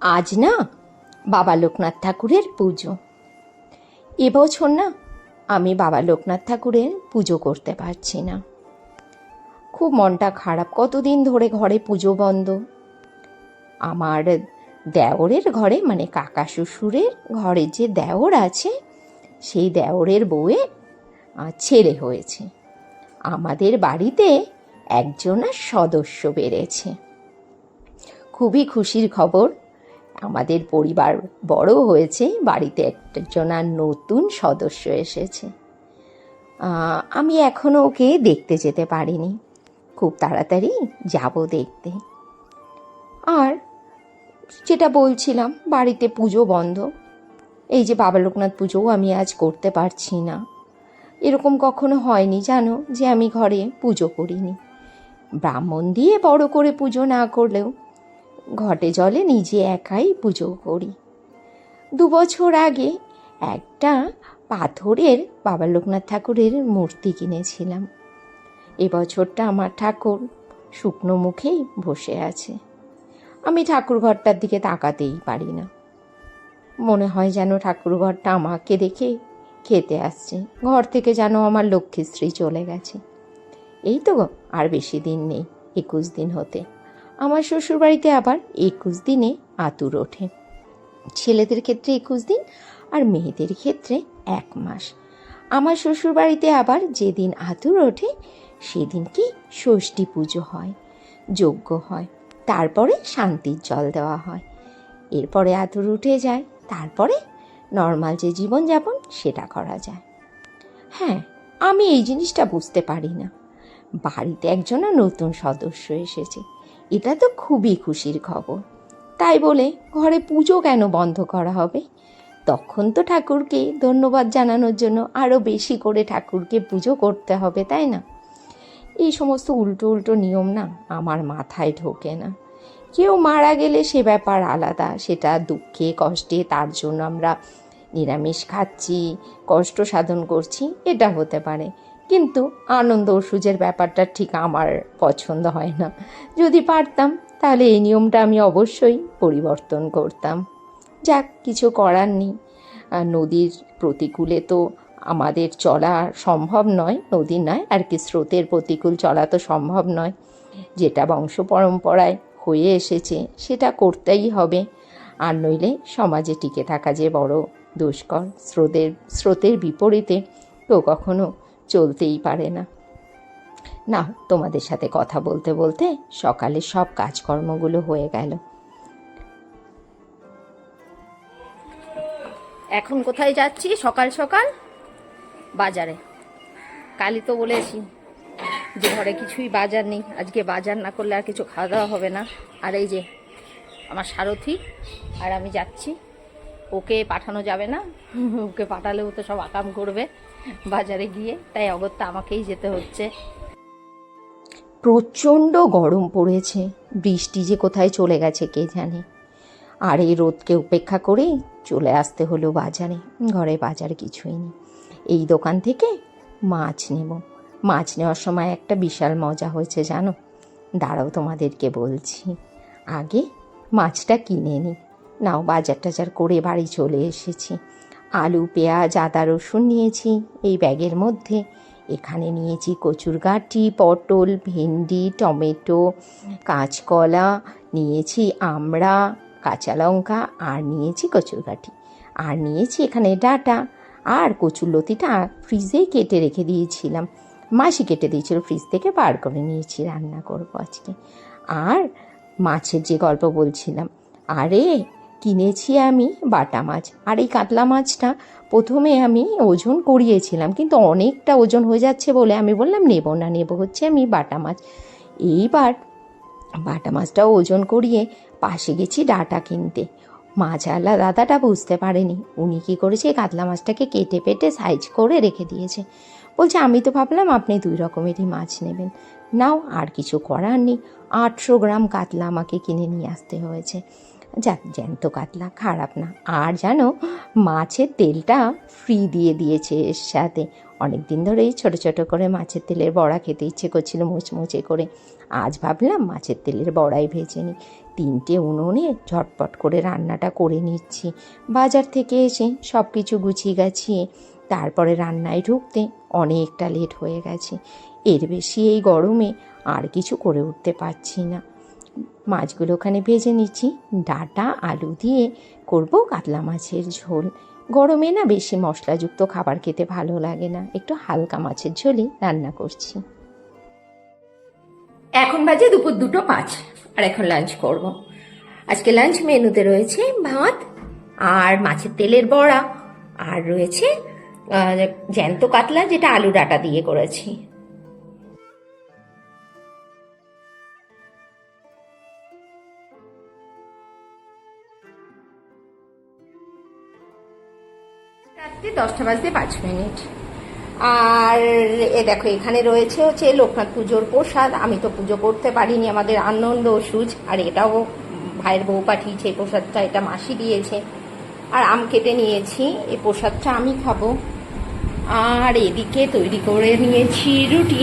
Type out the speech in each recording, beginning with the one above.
আজ না বাবা লোকনাথ ঠাকুরের পুজো। এবছর না আমি বাবা লোকনাথ ঠাকুরের পুজো করতে পারছি না, খুব মনটা খারাপ। কতদিন ধরে ঘরে পুজো বন্ধ। আমার দেওরের ঘরে, মানে কাকা শ্বশুরের ঘরে যে দেওর আছে, সেই দেওরের বউয়ে ছেলে হয়েছে। আমাদের বাড়িতে একজন সদস্য বেড়েছে, খুবই খুশির খবর। আমাদের পরিবার বড় হয়েছে, বাড়িতে একজন নতুন সদস্য এসেছে। আমি এখনও ওকে দেখতে যেতে পারিনি, খুব তাড়াতাড়ি যাব দেখতে। আর যেটা বলছিলাম, বাড়িতে পুজো বন্ধ। এই যে বাবা লোকনাথ পুজোও আমি আজ করতে পারছি না। এরকম কখনো হয়নি জানো যে আমি ঘরে পুজো করিনি। ব্রাহ্মণ দিয়ে বড় করে পুজো না করলেও ঘটে জলে নিজে একাই পুজো করি। 2 বছর আগে একটা পাথরের বাবা লোকনাথ ঠাকুরের মূর্তি কিনেছিলাম। এবছরটা আমার ঠাকুর শুকনো মুখেই বসে আছে। আমি ঠাকুর ঘরটার দিকে তাকাতেই পারি না। মনে হয় যেন ঠাকুর ঘরটা আমাকে দেখে খেতে আসছে। ঘর থেকে যেন আমার লক্ষ্মীশ্রী চলে গেছে। এই তো আর বেশি দিন নেই, 21 দিন হতে। আমার শ্বশুরবাড়িতে আবার 21 দিনে আতুর ওঠে। ছেলেদের ক্ষেত্রে 21 দিন আর মেয়েদের ক্ষেত্রে 1 মাস। আমার শ্বশুরবাড়িতে আবার যেদিন আতুর ওঠে সেদিন কি ষষ্ঠী পুজো হয়, যজ্ঞ হয়, তারপরে শান্তির জল দেওয়া হয়। এরপরে আতুর উঠে যায়, তারপরে নর্মাল যে জীবনযাপন সেটা করা যায়। হ্যাঁ, আমি এই জিনিসটা বুঝতে পারি না। বাড়িতে একজন নতুন সদস্য এসেছে, এটা তো খুবই খুশির খবর। তাই বলে ঘরে পুজো কেন বন্ধ করা হবে? তখন তো ঠাকুরকে ধন্যবাদ জানানোর জন্য আরও বেশি করে ঠাকুরকে পুজো করতে হবে, তাই না? এই সমস্ত উল্টো উল্টো নিয়ম না আমার মাথায় ঢোকে না। কেউ মারা গেলে সে ব্যাপার আলাদা, সেটা দুঃখে কষ্টে তার জন্য আমরা নিরামিষ খাচ্ছি, কষ্ট সাধন করছি, এটা হতে পারে। কিন্তু আনন্দ ওষুজের ব্যাপারটা ঠিক আমার পছন্দ হয় না। যদি পারতাম তাহলে এই নিয়মটা আমি অবশ্যই পরিবর্তন করতাম। যাক, কিছু করার নেই। নদীর প্রতিকূলে তো আমাদের চলা সম্ভব নয়, নদী নয় আর কি, স্রোতের প্রতিকূল চলা তো সম্ভব নয়। যেটা বংশ পরম্পরায় হয়ে এসেছে সেটা করতেই হবে। আর নইলে সমাজে টিকে থাকা যে বড় দুষ্কর। স্রোতের বিপরীতে কেউ কখনো চলতেই পারে না। না, তোমাদের সাথে কথা বলতে বলতে সকালে সব কাজকর্মগুলো হয়ে গেল। এখন কোথায় যাচ্ছি? সকাল সকাল বাজারে। কালই তো বলেছি যে ঘরে কিছুই বাজার নেই, আজকে বাজার না করলে আর কিছু খাওয়া দাওয়া হবে না। আর এই যে আমার সারথি আর আমি যাচ্ছি। ওকে পাঠানো যাবে না, ওকে পাঠালেও তো সব আকাম করবে বাজারে গিয়ে, তাই অগত্যা আমাকেই যেতে হচ্ছে। প্রচণ্ড গরম পড়েছে, বৃষ্টি যে কোথায় চলে গেছে কে জানে। আর এই রোদকে উপেক্ষা করেই চলে আসতে হলো বাজারে। ঘরে বাজার কিছুই নেই। এই দোকান থেকে মাছ নেব। মাছ নেওয়ার সময় একটা বিশাল মজা হয়েছে জানো, দাঁড়াও তোমাদেরকে বলছি। আগে মাছটা কিনে নিই। নাও, বাজার টাজার করে বাড়ি চলে এসেছি। আলু, পেঁয়াজ, আদা, রসুন নিয়েছি এই ব্যাগের মধ্যে। এখানে নিয়েছি কচুরগাঁটি, পটল, ভেন্ডি, টমেটো, কাঁচকলা, নিয়েছি আমড়া, কাঁচা লঙ্কা, আর নিয়েছি কচুরগাঁটি, আর নিয়েছি এখানে ডাঁটা। আর কচুরলতিটা ফ্রিজেই কেটে রেখে দিয়েছিলাম, মাসি কেটে দিয়েছিল, ফ্রিজ থেকে বার করে নিয়েছি, রান্না করব আজকে। আর মাছের যে গল্প বলছিলাম, আরে কিনেছি আমি বাটা মাছ। আর এই কাতলা মাছটা প্রথমে আমি ওজন করিয়েছিলাম, কিন্তু অনেকটা ওজন হয়ে যাচ্ছে বলে আমি বললাম নেব হচ্ছে আমি বাটা মাছ। এইবার বাটা মাছটাও ওজন করিয়ে পাশে গেছি ডাঁটা কিনতে। মাছওয়ালা দাদাটা বুঝতে পারেনি, উনি কী করেছে, কাতলা মাছটাকে কেটে পেটে সাইজ করে রেখে দিয়েছে। বলছে আমি তো ভাবলাম আপনি 2 রকমেরই মাছ নেবেন। নাও, আর কিছু করার নেই। 800 গ্রাম কাতলা আমাকে কিনে নিয়ে আসতে হয়েছে। যাক, জ্যান্ত কাতলা, খারাপ না। আর জানো, মাছের তেলটা ফ্রি দিয়ে দিয়েছে এর সাথে। অনেক দিন ধরেই ছোট ছোট করে মাছের তেলের বড়া খেতে ইচ্ছে করছিল মুচমুচে করে। আজ ভাবলাম মাছের তেলের বড়াই ভেজে নিই। 3টে উনুনে ঝটপট করে রান্নাটা করে নিচ্ছি। বাজার থেকে এসে সব কিছু গুছিয়ে গাছিয়ে তারপরে রান্নায় ঢুকতে অনেকটা লেট হয়ে গেছে। এর বেশি এই গরমে আর কিছু করে উঠতে পারছি না। মাছগুলো ওখানে ভেজে নিচ্ছি। ডাঁটা আলু দিয়ে করব কাতলা মাছের ঝোল। গরমে না বেশি মশলাযুক্ত খাবার খেতে ভালো লাগে না, একটু হালকা মাছের ঝোলই রান্না করছি। এখন বাজে দুপুর 2:05 আর এখন লাঞ্চ করব। আজকে লাঞ্চ মেনুতে রয়েছে ভাত আর মাছের তেলের বড়া, আর রয়েছে জ্যান্ত কাতলা, যেটা আলু ডাঁটা দিয়ে করেছি। রাত্রি 10:05। আর এ দেখো এখানে রয়েছে হচ্ছে লোকনাথ পুজোর প্রসাদ। আমি তো পুজো করতে পারিনি, আমাদের আনন্দ সুজ, আর এটাও ভাইয়ের বউ পাঠিয়েছে এই প্রসাদটা, এটা মাসি দিয়েছে। আর আম কেটে নিয়েছি, এই প্রসাদটা আমি খাবো। আর এদিকে তৈরি করে নিয়েছি রুটি,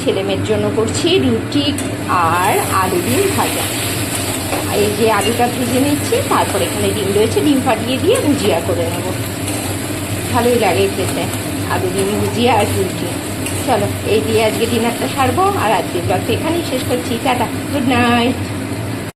ছেলেমেয়ের জন্য করছি রুটি আর আলু ডিম ভাজা। এই যে আলুটা ভেজে নিচ্ছি, তারপর এখানে ডিম রয়েছে, ডিম ফাটিয়ে দিয়ে ভুজিয়া করে নেব। ভালোই লাগে খেতে আলু ডিম ভুজিয়া আর রুটি। চলো এই দিয়ে আজকে ডিনারটা সারবো, আর আজকের ব্লগটা এখানেই শেষ করছি। Tata, good night.